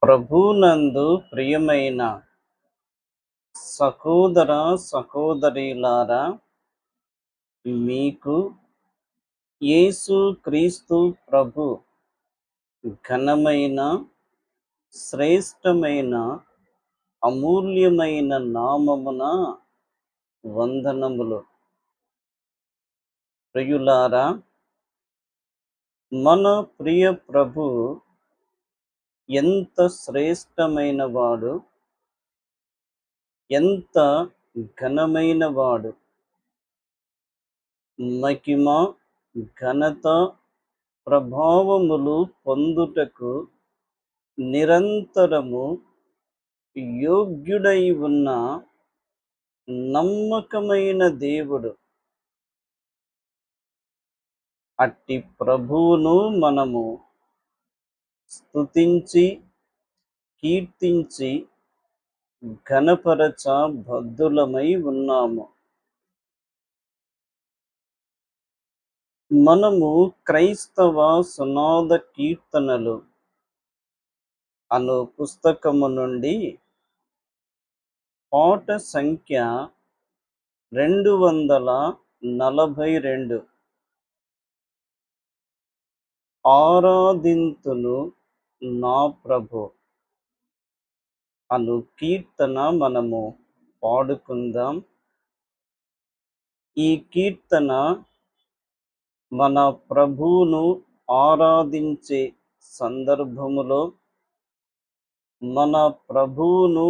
ప్రభునందు ప్రియమైన సహోదర సహోదరీలారా, మీకు యేసు క్రీస్తు ప్రభు ఘనమైన, శ్రేష్టమైన, అమూల్యమైన నామమున వందనములు. ప్రియులారా, మన ప్రియ ప్రభు ఎంత శ్రేష్టమైన వాడు, ఎంత ఘనమైన వాడు. మహిమ, ఘనత, ప్రభావములు పొందుటకు నిరంతరము యోగ్యుడై ఉన్న నమ్మకమైన దేవుడు. అట్టి ప్రభువును మనము స్తుతించి, కీర్తించి, ఘనపరచ బద్ధులమై ఉన్నాము. మనము క్రైస్తవ సునాద కీర్తనలు అను పుస్తకము నుండి పాట సంఖ్య 242 ఆరాధింతును నా ప్రభు అను కీర్తన మనము పాడుకుందాం. ఈ కీర్తన మన ప్రభువును ఆరాధించే సందర్భములో, మన ప్రభువును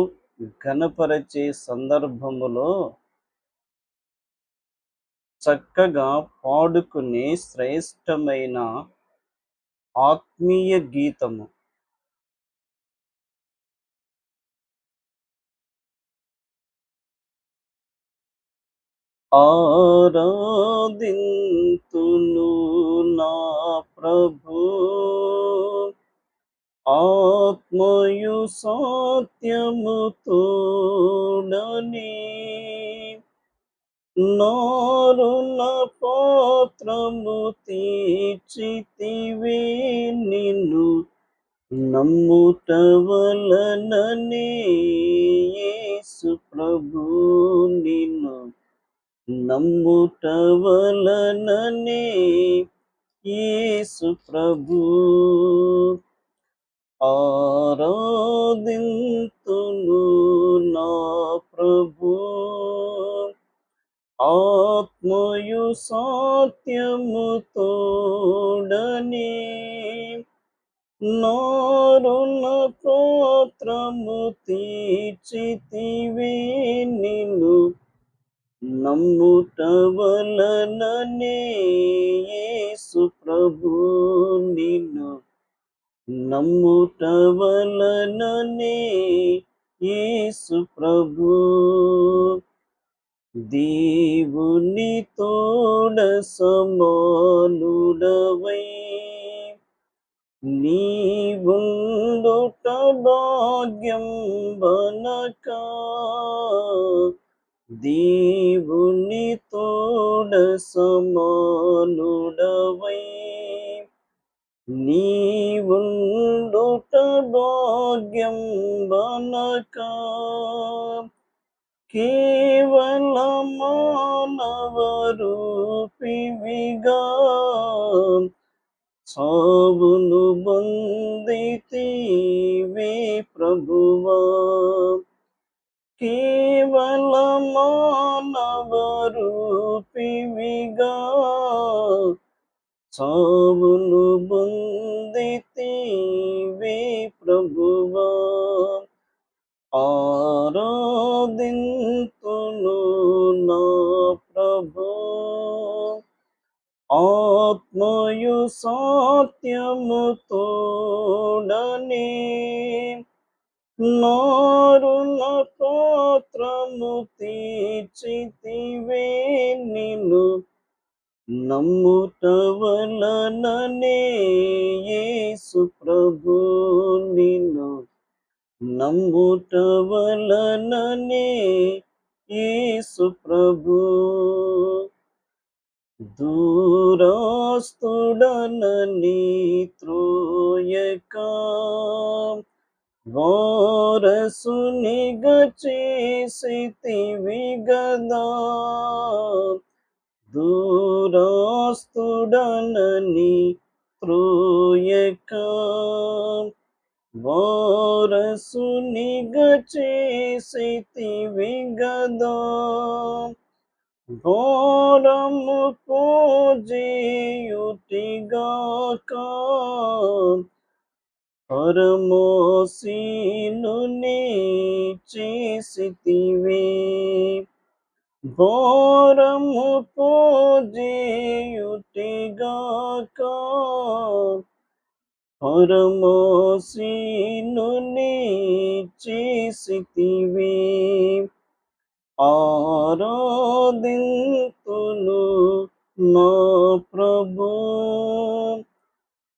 ఘనపరచే సందర్భములో చక్కగా పాడుకునే శ్రేష్టమైన ఆత్మీయ గీతము. ఆరాధింతును నా ప్రభు ఆత్మయు సత్యము తోడని, నారుణ పాత్రము తీర్చితివి నిన్ను నమ్ముట వలననే. యేసు ప్రభు నిన్ను నమ్ముట వలననే. యేసు ప్రభు ఆరాధింతును నా ప్రభు ఆత్మయు సత్యము తోడని, నారుణ పాత్రము తీర్చితివి నిన్ను నమ్ముట వలననే. యేసు ప్రభు నిన్ను నమ్ముట వలననే. యేసు ప్రభు దేవుని తోడ సమానుడవై నీవుండుట భాగ్యం బనక, దేవుని తోడ సమానుడవై నీవుండుట భాగ్యం బనక, కేవల మానవ రూపివిగా చావును బందితివే ప్రభువా. కేవల మానవ రూపివిగా చావును బందితివే ప్రభువా. ఆరాధింతును నా ప్రభు ఆత్మయు సత్యము తోడని, నారుణ పాత్రము తీర్చితివే నిన్ను నమ్ముట వలననే. యేసు ప్రభు నిన్ను నమ్ముట వలననే. యేసు ప్రభు దూరస్తుడనని త్రోయక, వారసునిగా చేసితివి గదా, దూరాస్తుడనని త్రోయక, వారసునిగా చేసితివి గదా, ఘోరము పూజియుటిగాక, పరమోసీనుని చేసితివి. ఘోరము పూజియుటిగాక, పరమోసీనుని చేసితివి. ఆరాధింతును నా ప్రభు,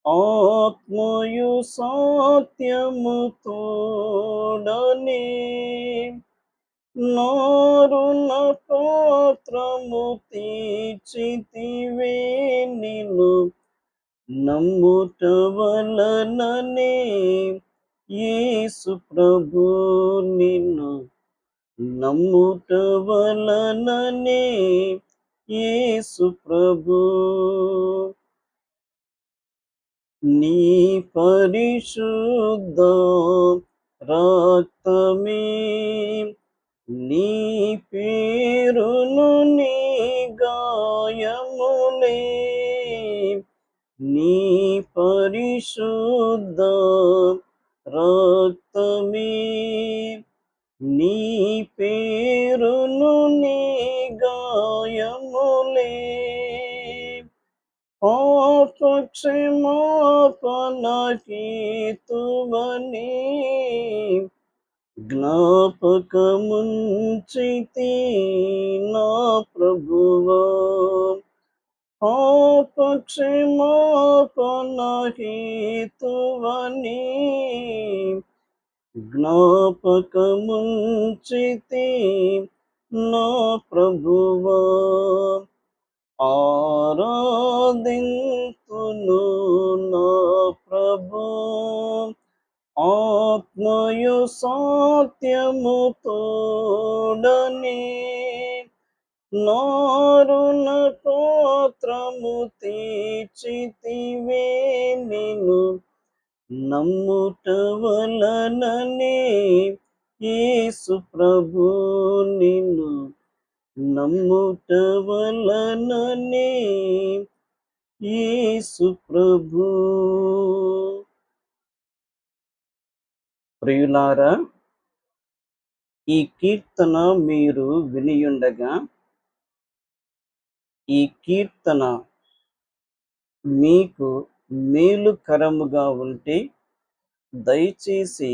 ఆత్మయు సత్యము తోడని, నారుణ పాత్రము తీర్చితివే నిన్ను నమ్ముట వలననే, యేసు ప్రభు నిన్ను నమ్ముట వలననే, యేసు ప్రభు. నీ పరిశుద్ధ రక్తమే, నీ పేరును, నీ గాయములే, నీ పరిశుద్ధ రక్తమే, నీ పేరును, నీ గాయములే, పాపక్షమాపణహేతువని జ్ఞాపకముంచితి నా ప్రభువా, పాపక్షమాపణహేతువని జ్ఞాపకముంచితి నా ప్రభువా. ఆరాధింతును నా ప్రభు, ఆత్మయు సత్యము తోడని, నారుణ పాత్రము తీర్చితివే నిన్ను నమ్ముట వలననే, యేసు ప్రభు నిన్ను నమ్ముట వలననే, యేసు ప్రభు. ప్రియులారా, ఈ కీర్తన మీరు వినియుండగా, ఈ కీర్తన మీకు మేలుకరముగా ఉంటే దయచేసి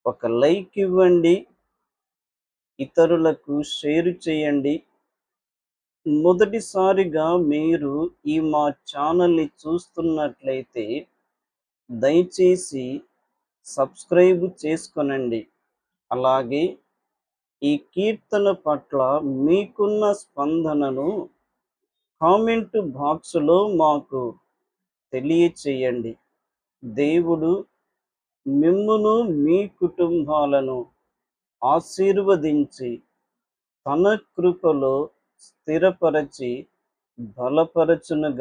ఒక లైక్ ఇవ్వండి, ఇతరులకు షేర్ చేయండి. మొదటిసారిగా మీరు ఈ మా ఛానల్ని చూస్తున్నట్లయితే దయచేసి సబ్స్క్రైబ్ చేసుకొనండి. అలాగే ఈ కీర్తన పట్ల మీకున్న స్పందనను కామెంట్ బాక్సులో మాకు తెలియచేయండి. దేవుడు మిమ్మును మీ కుటుంబాలను ఆశీర్వదించి తన కృపలో స్థిరపరచి బలపరచునుగా.